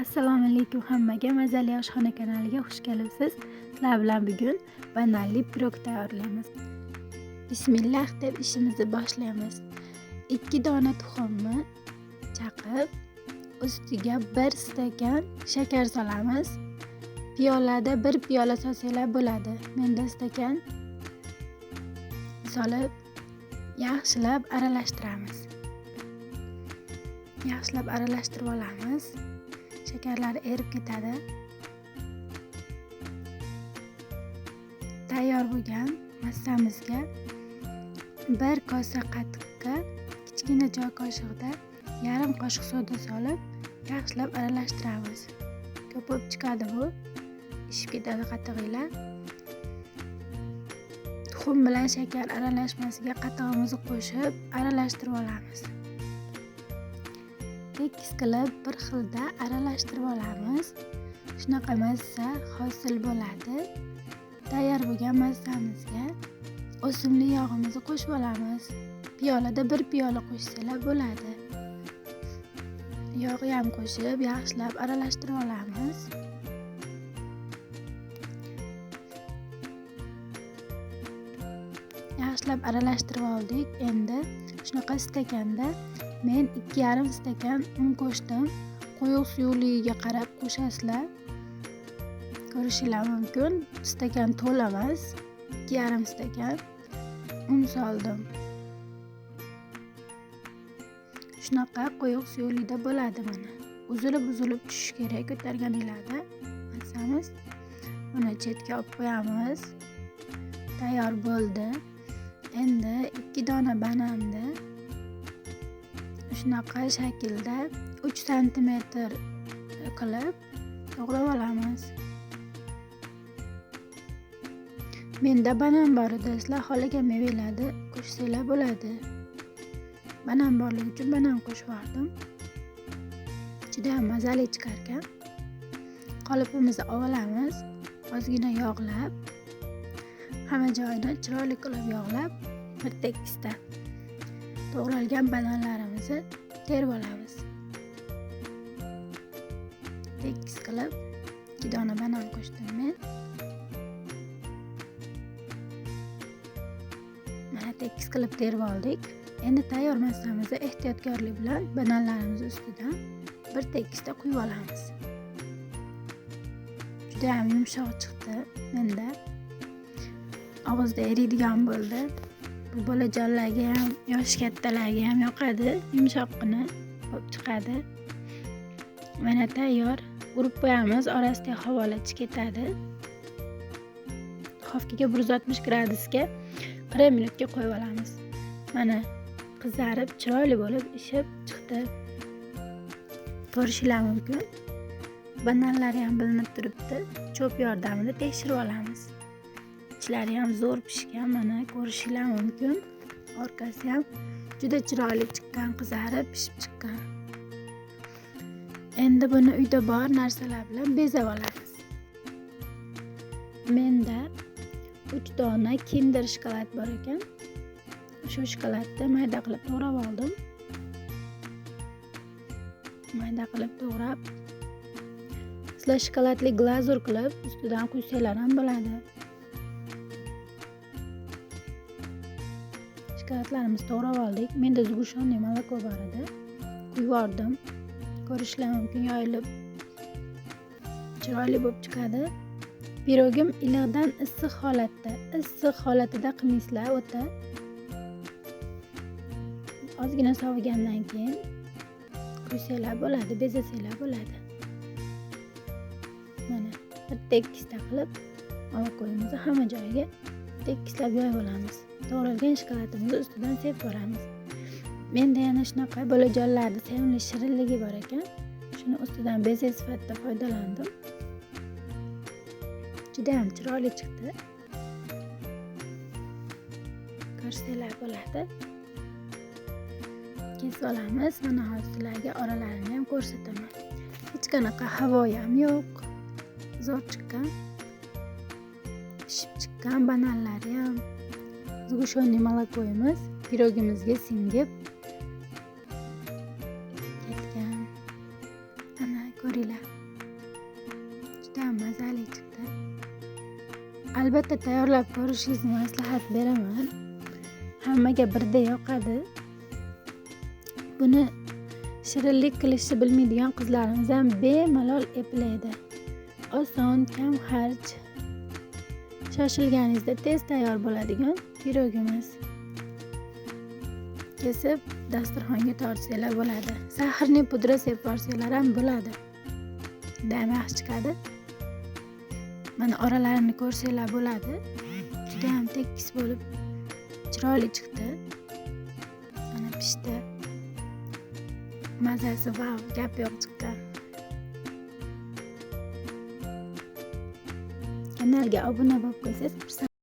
Assalomu alaykum hammaga. Mazali oshxona kanaliga xush kelibsiz. Sizlar bilan bugun bananli pirog tayyorlaymiz. Bismillah deb ishimizni boshlaymiz. 2 dona tuxumni chaqib, ustiga 1 stakan shakar solamiz. Piyolada 1 piyola solsanglar bo'ladi. Menda stakan solib yaxshilab aralashtiramiz. Yaxshilab aralashtirib olamiz. Shakarlar erib ketadi. Tayyor bo'lgan massamizga 1 kosa qatiqqa kichkina choy qoshiqda yarim qoshiq soda solib, yaxshilab aralashtiramiz. Ko'pib chiqadi bu. Ishib ketadi qatiqlar. Tuxum bilan shakar aralashmasiga qatig'imizni qo'shib, aralashtirib olamiz. Tekis qilib bir xilda aralashtirib olamiz. Shunaqa massa hosil bo'ladi. Tayyor bo'lgan massamizga o'simlik yog'imizni qo'shib olamiz. Piyolada 1 piyola qo'shsanglar bo'ladi. Yog'ni ham qo'shib yaxshilab aralashtirib olamiz. Yaxshilab aralashtirib oldik. Endi shunaqa stakanda men 2,5 stakan un qo'shdim. Quyuq suyuqligiga qarab qo'shasizlar. Ko'rishingiz mumkin. Stakan to'la emas, 2,5 stakan un soldim. Shunaqa quyuq suyuqlikda bo'ladi mana. Uzilib tushishi kerak ko'targaninglarda. Massamiz buni chetga olib qo'yamiz. Tayyor bo'ldi. Endi 2 dona bananni shunaqa shaklda 3 cm qilib to'g'rab olamiz. Menda banan bor edi. Sizlar xohlagan mevalarni qo'shsanglar bo'ladi. Banan borligi uchun banan qo'shib yubordim. Juda ham mazali chiqar ekan. Qolipimizni olamiz. Ozgina yog'lab, hamma joyini chiroyli qilib yog'lab, bir tekisda to'g'ralgan bananlarimizni terib olamiz. Tekis qilib 2 dona banan qo'shdim men. Mana tekis qilib terib oldik. Endi tayyor massamizni ehtiyotkorlik bilan bananlarimiz ustidan bir tekisda quyib olamiz. Juda ham yumshoq chiqdi menda. Og'izda eriydigan bo'ldi. Bu bolajonlarga ham, yosh kattalarga ham yoqadi. Yumshoqqina bo'lib chiqadi. Mana tayyor. Urib qo'yamiz, orasiga havolach ketadi. Duxovkaga 160 gradusga 40 minutga qo'yib olamiz. Mana qizarib, chiroyli bo'lib ishib chiqdi. Ko'rishingiz mumkin. Bananlari ham bilinib turibdi. Cho'p yordamida tekshirib olamiz. Ichlari ham zo'r pishgan, mana ko'rishingiz mumkin. Orqasi ham juda chiroyli chiqqan, qizarib pishib chiqqan. Endi buni uyda bor narsalar bilan bezab olamiz. Menda 3 dona Kinder shokolad bor ekan. Shu shokoladni mayda qilib to'g'rab oldim. Mayda qilib to'g'rab, sizlar shokoladli glazur qilib ustidan quysanglar ham bo'ladi. Shokoladlarimizni to'g'rab oldik. Menda zugushanli moloko bor edi. Quyib yubordim. Ko'rishingiz mumkin, yoyilib chiroyli bo'lib chiqadi. Pirogim iliqdan issiq holatida qilmaysizlar o'ta. Ozgina sovigandan keyin qo'ysanglar bo'ladi, bezasanglar bo'ladi. Mana bir tekisda qilib molokoyimizni hamma joyiga tekislab yoyib olamiz. To'g'ralgan shokoladimizni ustidan sepib boramiz. Menda yana shunaqa bolajonlarning sevimli shirinligi bor ekan. Shuni ustidan bezak sifatida foydalandim. Juda ham chiroyli chiqdi. Ko'rsanglar bo'ladi. Kesib olamiz. Mana hozir sizlarga oralarini ham ko'rsataman. Hech qanaqa havo ham yo'q. Zo'r chiqqan. Pishib chiqqan bananlari ham. Zugushanli molokoyimiz pirogimizga singib ko'ringlar. Juda mazali chiqdi. Albatta tayyorlab ko'rishingizni maslahat beraman. Hammaga birdek yoqadi. Buni shirinlik qilishni bilmaydigan qizlarimiz ham bemalol eplaydi. Oson, kam xarj, shoshilganingizda tez tayyor bo'ladigan pirogimiz. Kesib dasturxonga tortsanglar bo'ladi. Sahrning pudra sepib yuborsanglar ham bo'ladi. Juda yaxshi chiqadi. Mana oralarini ko'rsanglar bo'ladi. Juda ham tekis bo'lib chiroyli chiqdi. Mana pishdi. Mazasi va gap yo'q chiqqan. Kanalga obuna bo'lib qo'ysangiz